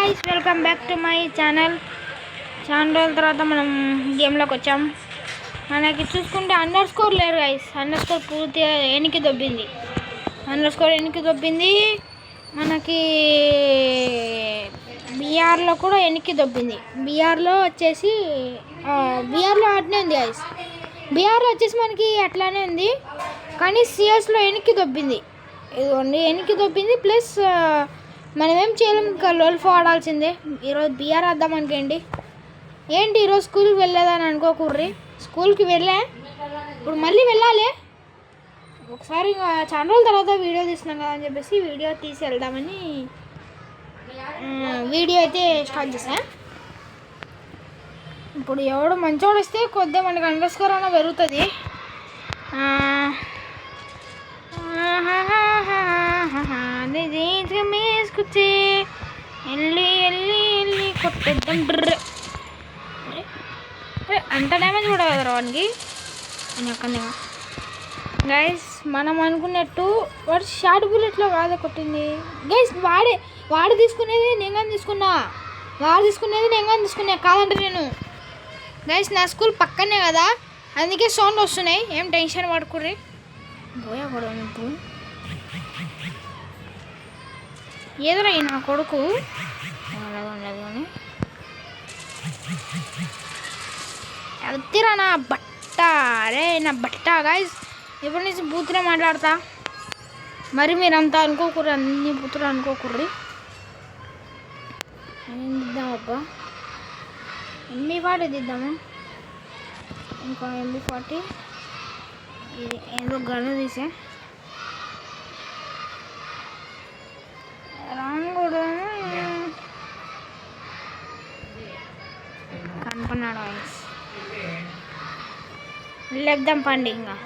Guys, welcome back to my channel. చాలా రోజుల తర్వాత మనం గేమ్లోకి వచ్చాం. మనకి చూసుకుంటే అండర్ స్కోర్ లేరు గాయ్స్. అండర్ స్కోర్ పూర్తిగా వెనక్కి దొబ్బింది. మనకి బీఆర్లో కూడా వెనక్కి దొబ్బింది. బీఆర్లో అట్నే ఉంది గాయ్స్. బీఆర్లో వచ్చేసి మనకి అట్లానే ఉంది, కానీ సిఎస్లో వెనక్కి దొబ్బింది. ఇదిగోండి, వెనక్కి దొబ్బింది. ప్లస్ మనమేం చేయలేము, ఇంకా లోల్ఫో ఆడాల్సిందే. ఈరోజు బీఆర్ ఆద్దాం అనుకోండి. ఏంటి ఈరోజు స్కూల్కి వెళ్ళలేదని అనుకోకూర్రి. స్కూల్కి వెళ్ళా, ఇప్పుడు మళ్ళీ వెళ్ళాలి. ఒకసారి ఇంకా చాలా రోజుల తర్వాత వీడియో తీస్తున్నాం కదా అని చెప్పేసి వీడియో తీసి వెళ్దామని వీడియో అయితే స్టార్ట్ చేసా. ఇప్పుడు ఎవడు మంచోడు వస్తే కొద్దిగా మనకి అండర్ స్కోర్ అన్న పెరుగుతుంది. మేసుకొచ్చే వెళ్ళి కొట్టేద్దాం. అంత డ్యామేజ్ కూడా కదా వానికి. గైస్, మనం అనుకున్నట్టు వాడు షార్ట్ బుల్లెట్లో కాదే కొట్టింది గైస్. వాడు తీసుకునేది నేను కానీ తీసుకున్నా, కాదంటే నేను. గైస్, నా స్కూల్ పక్కనే కదా, అందుకే సౌండ్ వస్తున్నాయి. ఏం టెన్షన్ పడుకుర్రి. పోయా కూడా ఇప్పుడు ఎదురై నా కొడుకు ఉండదు కానీ వెళ్తిరా నా బట్ట. అరే నా బట్ట గాయస్, ఎప్పటి నుంచి బూతులే మాట్లాడతా. మరి మీరంతా అనుకోకూర్రి, అన్ని బూతులు అనుకోకూర్రి. ఏం దిద్దాం అబ్బా, MB40 దిద్దామా? ఇంకా MB40 ఇది ఏదో గన్ను తీసే రాంగుడు కనుక్కున్నాడు. లేద్దాం పండి. ఇంకా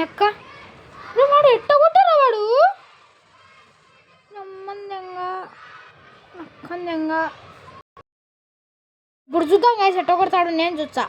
ఎక్క వాడు ఎట్ట కొట్టారా వాడు నమ్మందంగా. ఇప్పుడు చూద్దాం గాయస్ ఎట్ట కొడతాడు. నేను చూస్తా.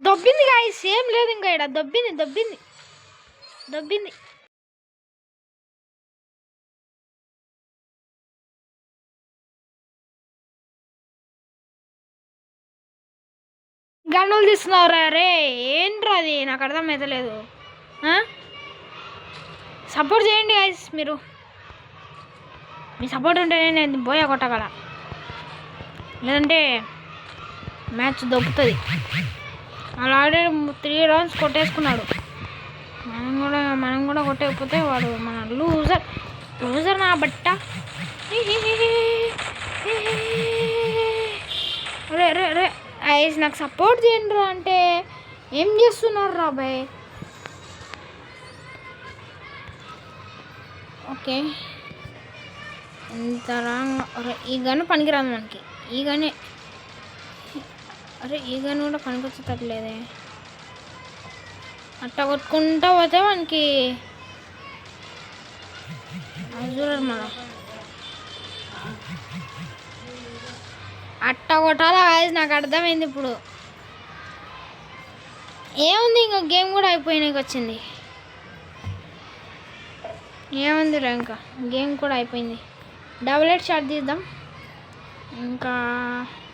దొబ్బింది గాయస్, ఏం లేదు ఇంకా ఇక్కడ. దొబ్బింది. గన్నులు తీస్తున్నావురా? రే ఏంట్రా అది, నాకు అర్థమవుతలేదు. సపోర్ట్ చేయండి గాయస్. మీ సపోర్ట్ ఉంటేనే నేను పోయా కొట్టగల, లేదంటే మ్యాచ్ దొబ్బుతుంది. అలా ఆల్రెడీ 3 రౌండ్స్ కొట్టేసుకున్నాడు. మనం కూడా కొట్టకపోతే వాడు మన లూజర్ నా బట్ట. రే ఐస్, నాకు సపోర్ట్ చేయండి రా. అంటే ఏం చేస్తున్నారు రా బాయ్? ఓకే, ఎంత రాంగ్. ఈ గన్ను పనికిరాదు మనకి. ఈ గన్ను కూడా పనికొచ్చేటట్లేదే. అట్ట కొట్టుకుంటా పోతే మనకి చూడరు. మన అట్ట కొట్టాలా గాయస్, నాకు అర్థమైంది ఇప్పుడు. ఏముంది, ఇంకా గేమ్ కూడా అయిపోయినాకి వచ్చింది. ఏముందిరా, ఇంకా గేమ్ కూడా అయిపోయింది. డబుల్ హెడ్ షాట్ తీద్దాం. ఇంకా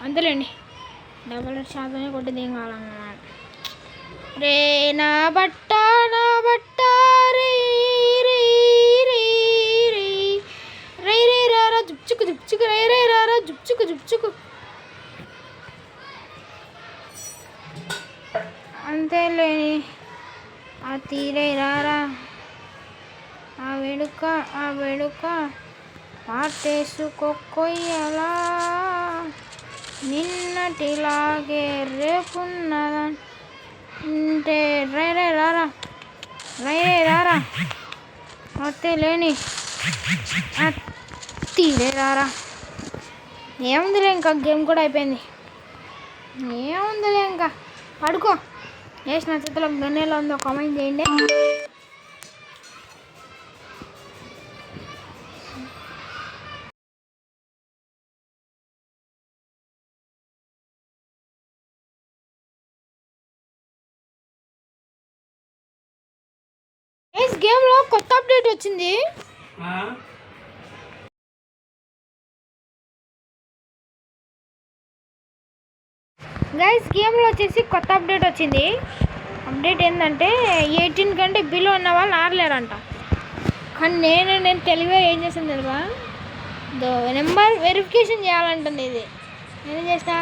అంతేలేండి, డబుల్ హెడ్ షాట్తోనే కొట్టింది. ఏం కావాలన్నమాట. రే నా బట్ట రే రే రే రే రే రే రారా జుప్చుకు రే రే రారా జుప్చుకు. అంతేలేని ఆ తీరే రారా ఆ వేడుక పాటేసుకోకొయ్యలా నిన్నటిలాగే రేపున్నదంటే రైరే రారా అంతేలేని ఆ తీరే రారా. ఏముందిలే ఇంకా గేమ్ కూడా అయిపోయింది. ఏముందిలే ఇంకా పడుకో. వేసిన చేతిలో గన్నెలో ఉందో కామెంట్ చేయండి. గేమ్లో కొత్త అప్డేట్ వచ్చింది. గైస్ గేమ్లో వచ్చేసి కొత్త అప్డేట్ వచ్చింది. అప్డేట్ ఏంటంటే 18 కంటే బిలో ఉన్న వాళ్ళు ఆడలేరంట. కానీ నేను తెలివిగా ఏం చేస్తాను తెలుసా, నెంబర్ వెరిఫికేషన్ చేయాలంటుంది. ఇది నేను చేస్తా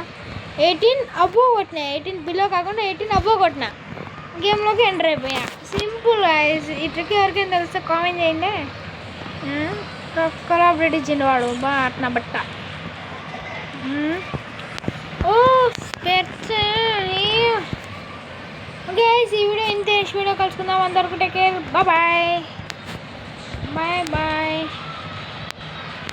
18 అబోవ్ కొట్టిన, 18 బిలో కాకుండా 18 అబోవ్ కొట్టిన, గేమ్లోకి ఎంటర్ అయిపోయా. సింపుల్. ఈ ట్రిక్ ఎవరికైనా తెలిస్తే కామెంట్ చేయండి. ఒక్కరు అప్డేట్ ఇచ్చిండు వాడు బా అట్న బట్ట. ఓ స్పెట్స్. ఓకే ఈ వీడియో ఇంతే. నెక్స్ట్ వీడియో కలుసుకుందాం. అందరికీ టేక్ కేర్. బాయ్.